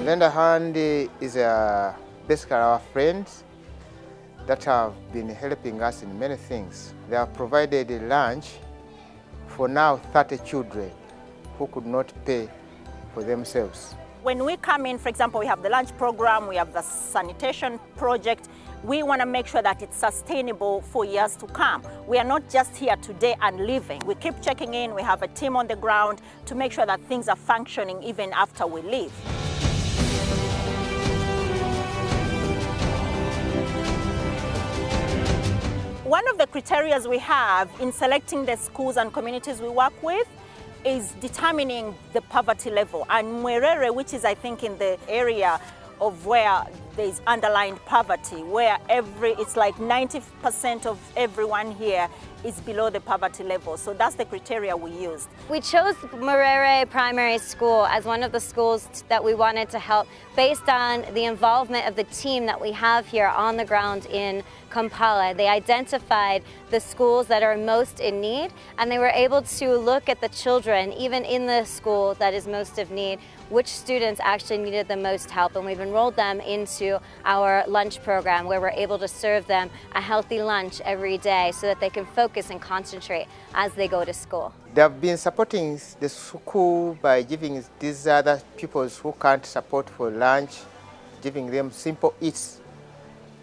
Lend a Hand is basically our friends that have been helping us in many things. They have provided a lunch for now 30 children who could not pay for themselves. When we come in, for example, we have the lunch program, we have the sanitation project. We want to make sure that it's sustainable for years to come. We are not just here today and leaving. We keep checking in. We have a team on the ground to make sure that things are functioning even after we leave. One of the criteria we have in selecting the schools and communities we work with is determining the poverty level. And Mwerere, which is I think in the area of where there's underlying poverty, where it's like 90% of everyone here is below the poverty level. So that's the criteria we used. We chose Mwerere Primary School as one of the schools that we wanted to help based on the involvement of the team that we have here on the ground in Kampala. They identified the schools that are most in need, and they were able to look at the children, even in the school that is most of need, which students actually needed the most help, and we've enrolled them into our lunch program where we're able to serve them a healthy lunch every day so that they can focus and concentrate as they go to school. They have been supporting the school by giving these other pupils who can't support for lunch, giving them simple eats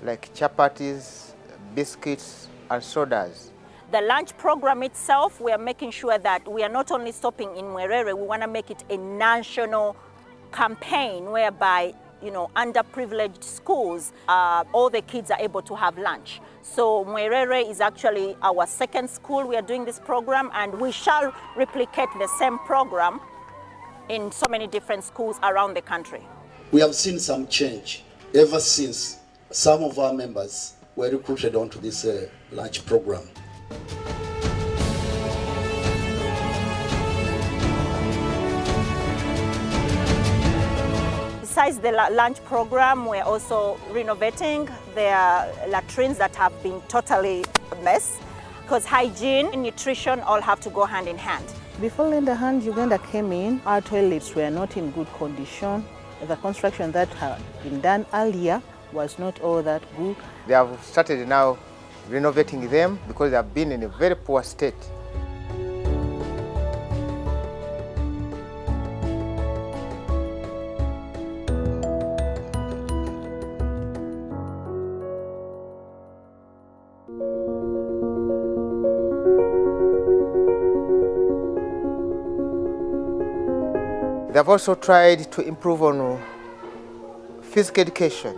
like chapatis, biscuits, and sodas. The lunch program itself, we are making sure that we are not only stopping in Mwerere, we want to make it a national campaign whereby, underprivileged schools, all the kids are able to have lunch. So Mwerere is actually our second school we are doing this program, and we shall replicate the same program in so many different schools around the country. We have seen some change ever since some of our members were recruited onto this lunch program. Besides the lunch program, we're also renovating their latrines that have been totally a mess, because hygiene and nutrition all have to go hand in hand. Before Lend a Hand Uganda came in, our toilets were not in good condition. The construction that had been done earlier was not all that good. They have started now renovating them because they have been in a very poor state. They have also tried to improve on physical education,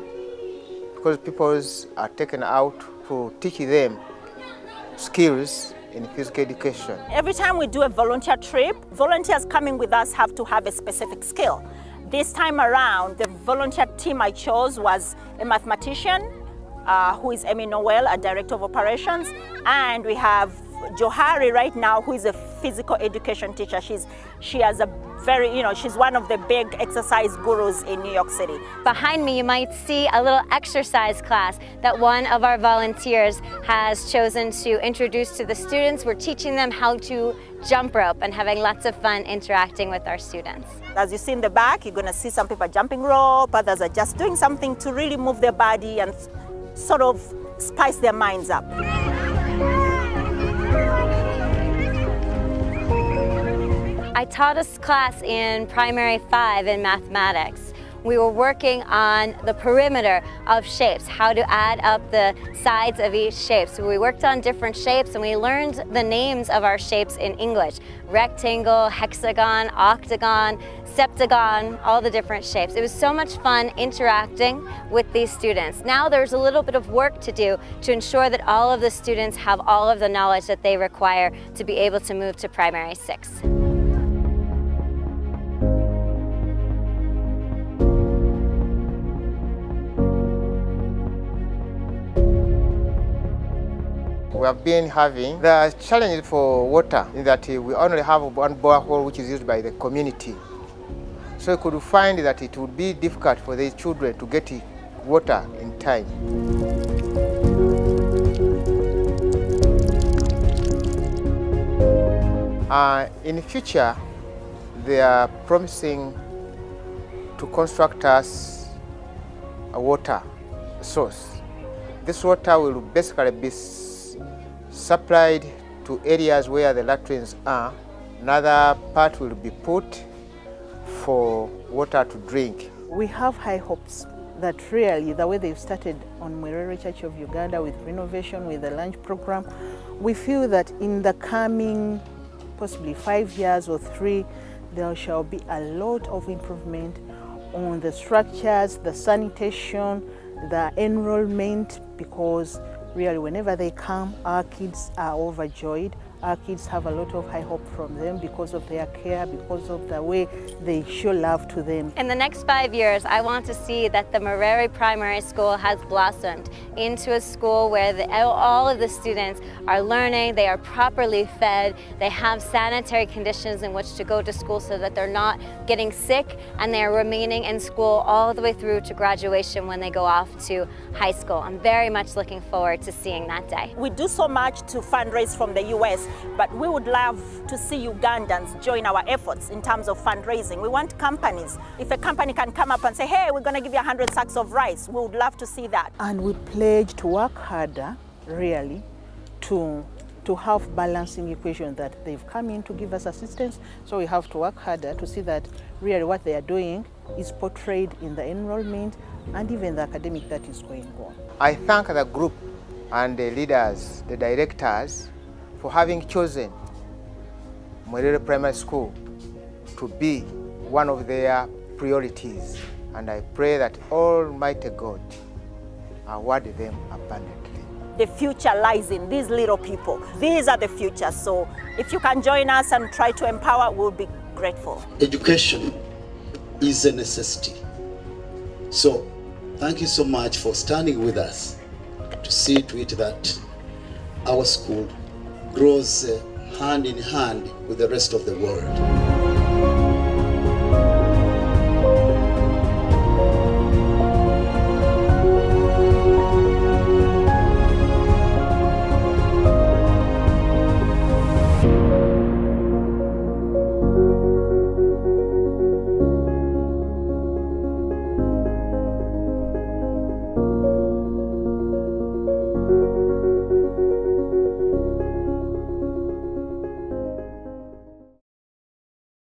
because people are taken out to teach them skills in physical education. Every time we do a volunteer trip, volunteers coming with us have to have a specific skill. This time around, the volunteer team I chose was a mathematician, who is Emi Noel, a director of operations, and we have Johari right now, who is a physical education teacher. She has a very, she's one of the big exercise gurus in New York City. Behind me, you might see a little exercise class that one of our volunteers has chosen to introduce to the students. We're teaching them how to jump rope and having lots of fun interacting with our students. As you see in the back, you're going to see some people jumping rope, others are just doing something to really move their body and sort of spice their minds up. I taught a class in primary 5 in mathematics. We were working on the perimeter of shapes, how to add up the sides of each shape. So we worked on different shapes and we learned the names of our shapes in English. Rectangle, hexagon, octagon, septagon, all the different shapes. It was so much fun interacting with these students. Now there's a little bit of work to do to ensure that all of the students have all of the knowledge that they require to be able to move to primary 6. We have been having the challenge for water in that we only have one borehole which is used by the community. So we could find that it would be difficult for the children to get water in time. In the future, they are promising to construct us a water source. This water will basically be supplied to areas where the latrines are. Another part will be put for water to drink. We have high hopes that really the way they've started on Mwerere Church of Uganda with renovation, with the lunch program, we feel that in the coming possibly 5 years or 3, there shall be a lot of improvement on the structures, the sanitation, the enrollment, because really whenever they come, our kids are overjoyed. Our kids have a lot of high hope from them because of their care, because of the way they show love to them. In the next 5 years, I want to see that the Mwerere Primary School has blossomed into a school where all of the students are learning, they are properly fed, they have sanitary conditions in which to go to school so that they're not getting sick, and they are remaining in school all the way through to graduation when they go off to high school. I'm very much looking forward to seeing that day. We do so much to fundraise from the US, but we would love to see Ugandans join our efforts in terms of fundraising. We want companies. If a company can come up and say, hey, we're going to give you 100 sacks of rice, we would love to see that. And we pledge to work harder, really, to have balancing equation that they've come in to give us assistance. So we have to work harder to see that really what they are doing is portrayed in the enrollment and even the academic that is going on. I thank the group and the leaders, the directors, for having chosen Mwerere Primary School to be one of their priorities. And I pray that Almighty God award them abundantly. The future lies in these little people. These are the future. So if you can join us and try to empower, we'll be grateful. Education is a necessity. So thank you so much for standing with us to see to it that our school grows hand in hand with the rest of the world.